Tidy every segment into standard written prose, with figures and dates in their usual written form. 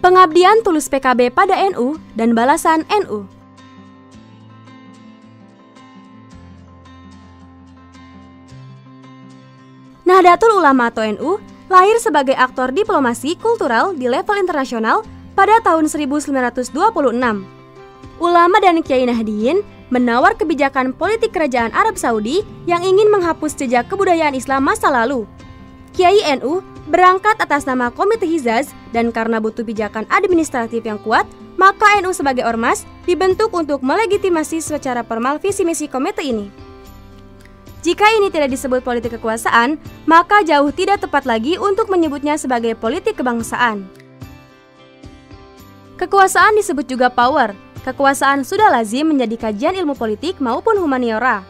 Pengabdian tulus PKB pada NU dan balasan NU. Nahdlatul Ulama atau NU lahir sebagai aktor diplomasi kultural di level internasional pada tahun 1926. Ulama dan Kiai Nahdiyin menawar kebijakan politik kerajaan Arab Saudi yang ingin menghapus jejak kebudayaan Islam masa lalu. Kiai NU berangkat atas nama Komite Hizaz dan karena butuh pijakan administratif yang kuat, maka NU sebagai ormas dibentuk untuk melegitimasi secara formal visi misi komite ini. Jika ini tidak disebut politik kekuasaan, maka jauh tidak tepat lagi untuk menyebutnya sebagai politik kebangsaan. Kekuasaan disebut juga power. Kekuasaan sudah lazim menjadi kajian ilmu politik maupun humaniora.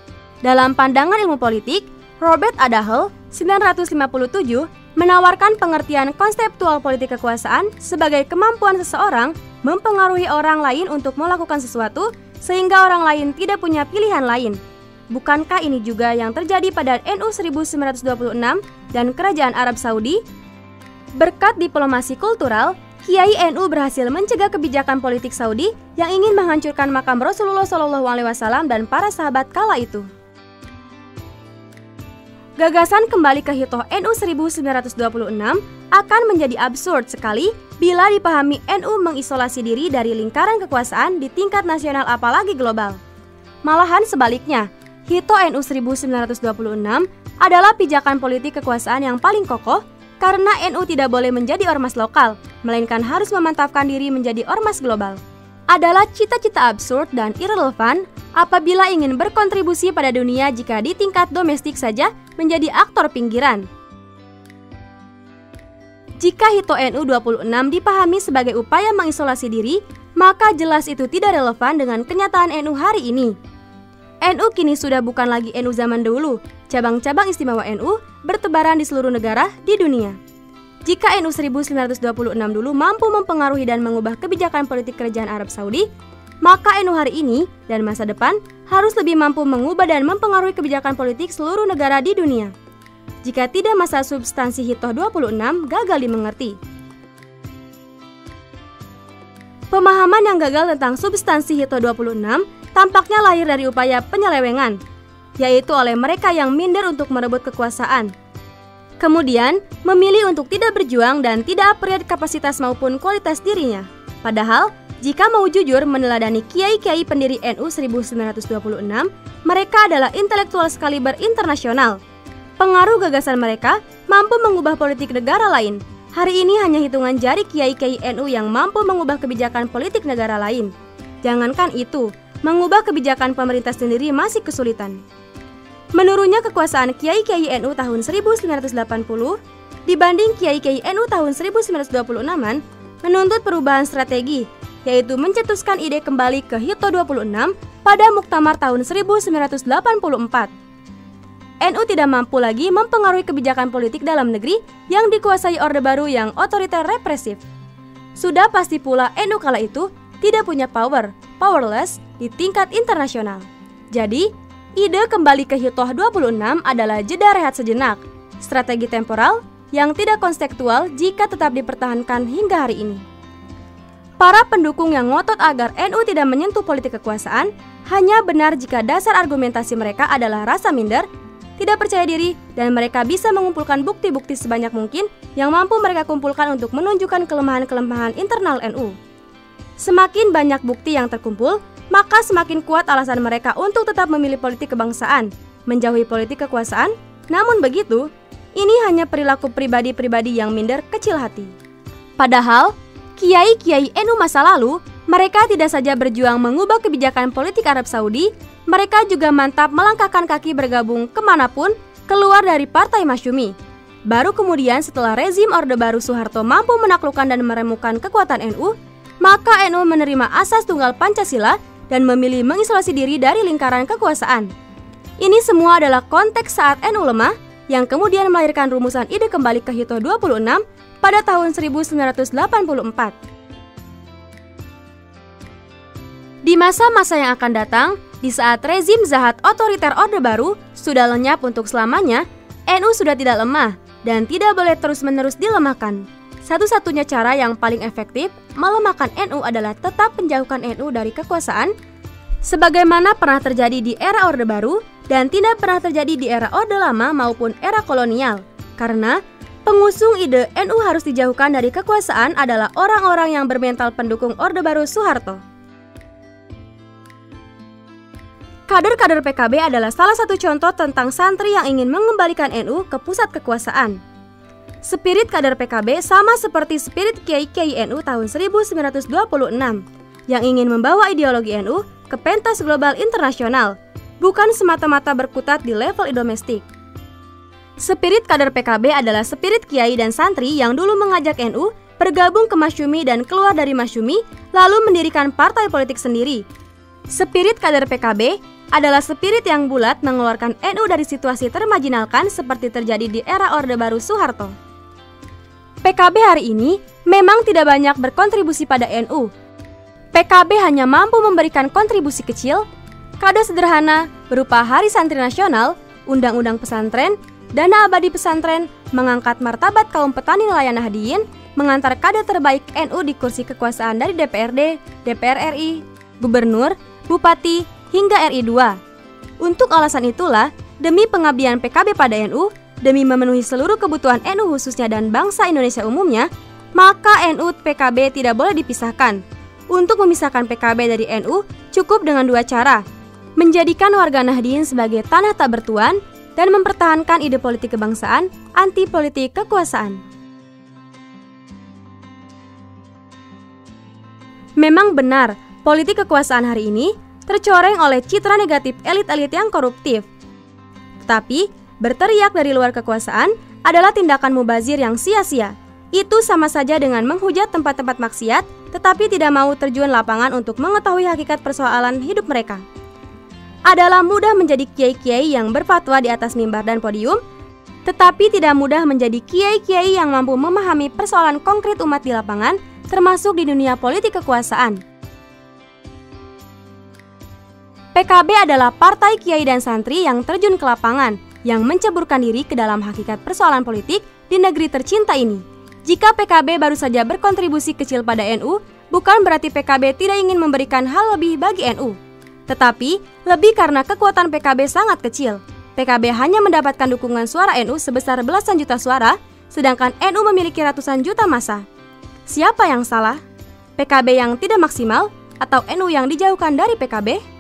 Dalam pandangan ilmu politik, Robert Adahl 957 menawarkan pengertian konseptual politik kekuasaan sebagai kemampuan seseorang mempengaruhi orang lain untuk melakukan sesuatu sehingga orang lain tidak punya pilihan lain. Bukankah ini juga yang terjadi pada NU 1926 dan Kerajaan Arab Saudi? Berkat diplomasi kultural, Kiai NU berhasil mencegah kebijakan politik Saudi yang ingin menghancurkan makam Rasulullah SAW dan para sahabat kala itu. Gagasan kembali ke hitoh NU 1926 akan menjadi absurd sekali bila dipahami NU mengisolasi diri dari lingkaran kekuasaan di tingkat nasional apalagi global. Malahan sebaliknya, hitoh NU 1926 adalah pijakan politik kekuasaan yang paling kokoh karena NU tidak boleh menjadi ormas lokal, melainkan harus memantapkan diri menjadi ormas global. Adalah cita-cita absurd dan irrelevan apabila ingin berkontribusi pada dunia jika di tingkat domestik saja menjadi aktor pinggiran. Jika hitoh NU 26 dipahami sebagai upaya mengisolasi diri, maka jelas itu tidak relevan dengan kenyataan NU hari ini. NU kini sudah bukan lagi NU zaman dulu. Cabang-cabang istimewa NU bertebaran di seluruh negara di dunia. Jika NU 1926 dulu mampu mempengaruhi dan mengubah kebijakan politik kerajaan Arab Saudi, maka NU hari ini dan masa depan harus lebih mampu mengubah dan mempengaruhi kebijakan politik seluruh negara di dunia. Jika tidak, masa substansi hitoh 26 gagal dimengerti. Pemahaman yang gagal tentang substansi hitoh 26 tampaknya lahir dari upaya penyelewengan, yaitu oleh mereka yang minder untuk merebut kekuasaan. Kemudian, memilih untuk tidak berjuang dan tidak upgrade kapasitas maupun kualitas dirinya. Padahal, jika mau jujur meneladani kiai-kiai pendiri NU 1926, mereka adalah intelektual skaliber internasional. Pengaruh gagasan mereka mampu mengubah politik negara lain. Hari ini hanya hitungan jari kiai-kiai NU yang mampu mengubah kebijakan politik negara lain. Jangankan itu, mengubah kebijakan pemerintah sendiri masih kesulitan. Menurunnya kekuasaan kiai-kiai NU tahun 1980 dibanding kiai-kiai NU tahun 1926-an menuntut perubahan strategi, yaitu mencetuskan ide kembali ke hitoh 26 pada Muktamar tahun 1984. NU tidak mampu lagi mempengaruhi kebijakan politik dalam negeri yang dikuasai Orde Baru yang otoriter represif. Sudah pasti pula NU kala itu tidak punya powerless di tingkat internasional. Jadi, ide kembali ke hitoh 26 adalah jeda rehat sejenak, strategi temporal yang tidak konseptual jika tetap dipertahankan hingga hari ini. Para pendukung yang ngotot agar NU tidak menyentuh politik kekuasaan hanya benar jika dasar argumentasi mereka adalah rasa minder, tidak percaya diri, dan mereka bisa mengumpulkan bukti-bukti sebanyak mungkin yang mampu mereka kumpulkan untuk menunjukkan kelemahan-kelemahan internal NU. Semakin banyak bukti yang terkumpul, maka semakin kuat alasan mereka untuk tetap memilih politik kebangsaan, menjauhi politik kekuasaan. Namun begitu, ini hanya perilaku pribadi-pribadi yang minder kecil hati. Padahal, kiai-kiai NU masa lalu, mereka tidak saja berjuang mengubah kebijakan politik Arab Saudi, mereka juga mantap melangkahkan kaki bergabung kemanapun keluar dari Partai Masyumi. Baru kemudian setelah rezim Orde Baru Soeharto mampu menaklukkan dan meremukkan kekuatan NU, maka NU menerima asas tunggal Pancasila dan memilih mengisolasi diri dari lingkaran kekuasaan. Ini semua adalah konteks saat NU lemah yang kemudian melahirkan rumusan ide kembali ke hitoh 26 pada tahun 1984. Di masa-masa yang akan datang, di saat rezim zahat otoriter Orde Baru sudah lenyap untuk selamanya, NU sudah tidak lemah dan tidak boleh terus-menerus dilemahkan. Satu-satunya cara yang paling efektif melemahkan NU adalah tetap menjauhkan NU dari kekuasaan, sebagaimana pernah terjadi di era Orde Baru dan tidak pernah terjadi di era Orde Lama maupun era kolonial. Karena pengusung ide NU harus dijauhkan dari kekuasaan adalah orang-orang yang bermental pendukung Orde Baru Soeharto. Kader-kader PKB adalah salah satu contoh tentang santri yang ingin mengembalikan NU ke pusat kekuasaan. Spirit kader PKB sama seperti spirit kiai-kiai NU tahun 1926 yang ingin membawa ideologi NU ke pentas global internasional, bukan semata-mata berkutat di level domestik. Spirit kader PKB adalah spirit kiai dan santri yang dulu mengajak NU bergabung ke Masyumi dan keluar dari Masyumi lalu mendirikan partai politik sendiri. Spirit kader PKB adalah spirit yang bulat mengeluarkan NU dari situasi termarginalkan seperti terjadi di era Orde Baru Soeharto. PKB hari ini memang tidak banyak berkontribusi pada NU. PKB hanya mampu memberikan kontribusi kecil, kado sederhana berupa Hari Santri Nasional, Undang-Undang Pesantren, Dana Abadi Pesantren, mengangkat martabat kaum petani nelayan Nahdliyin, mengantar kader terbaik NU di kursi kekuasaan dari DPRD, DPR RI, Gubernur, Bupati, hingga RI 2. Untuk alasan itulah, demi pengabdian PKB pada NU, demi memenuhi seluruh kebutuhan NU khususnya dan bangsa Indonesia umumnya, maka NU PKB tidak boleh dipisahkan. Untuk memisahkan PKB dari NU cukup dengan dua cara: menjadikan warga Nahdliyin sebagai tanah tak bertuan dan mempertahankan ide politik kebangsaan anti politik kekuasaan. Memang benar, politik kekuasaan hari ini tercoreng oleh citra negatif elit-elit yang koruptif. Tetapi, berteriak dari luar kekuasaan adalah tindakan mubazir yang sia-sia. Itu sama saja dengan menghujat tempat-tempat maksiat, tetapi tidak mau terjun lapangan untuk mengetahui hakikat persoalan hidup mereka. Adalah mudah menjadi kiai-kiai yang berfatwa di atas mimbar dan podium, tetapi tidak mudah menjadi kiai-kiai yang mampu memahami persoalan konkret umat di lapangan, termasuk di dunia politik kekuasaan. PKB adalah partai kiai dan santri yang terjun ke lapangan, yang menceburkan diri ke dalam hakikat persoalan politik di negeri tercinta ini. Jika PKB baru saja berkontribusi kecil pada NU, bukan berarti PKB tidak ingin memberikan hal lebih bagi NU. Tetapi, lebih karena kekuatan PKB sangat kecil. PKB hanya mendapatkan dukungan suara NU sebesar belasan juta suara, sedangkan NU memiliki ratusan juta massa. Siapa yang salah? PKB yang tidak maksimal atau NU yang dijauhkan dari PKB?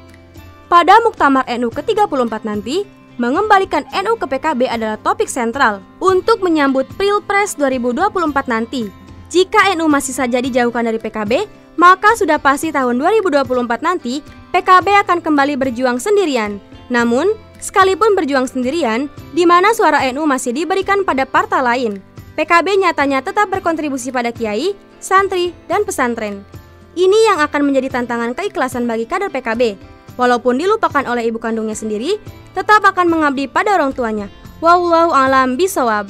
Pada Muktamar NU ke-34 nanti, mengembalikan NU ke PKB adalah topik sentral untuk menyambut Pilpres 2024 nanti. Jika NU masih saja dijauhkan dari PKB, maka sudah pasti tahun 2024 nanti PKB akan kembali berjuang sendirian. Namun, sekalipun berjuang sendirian, di mana suara NU masih diberikan pada partai lain, PKB nyatanya tetap berkontribusi pada kiai, santri, dan pesantren. Ini yang akan menjadi tantangan keikhlasan bagi kader PKB. Walaupun dilupakan oleh ibu kandungnya sendiri, tetap akan mengabdi pada orang tuanya. Wallahu a'lam bishawab.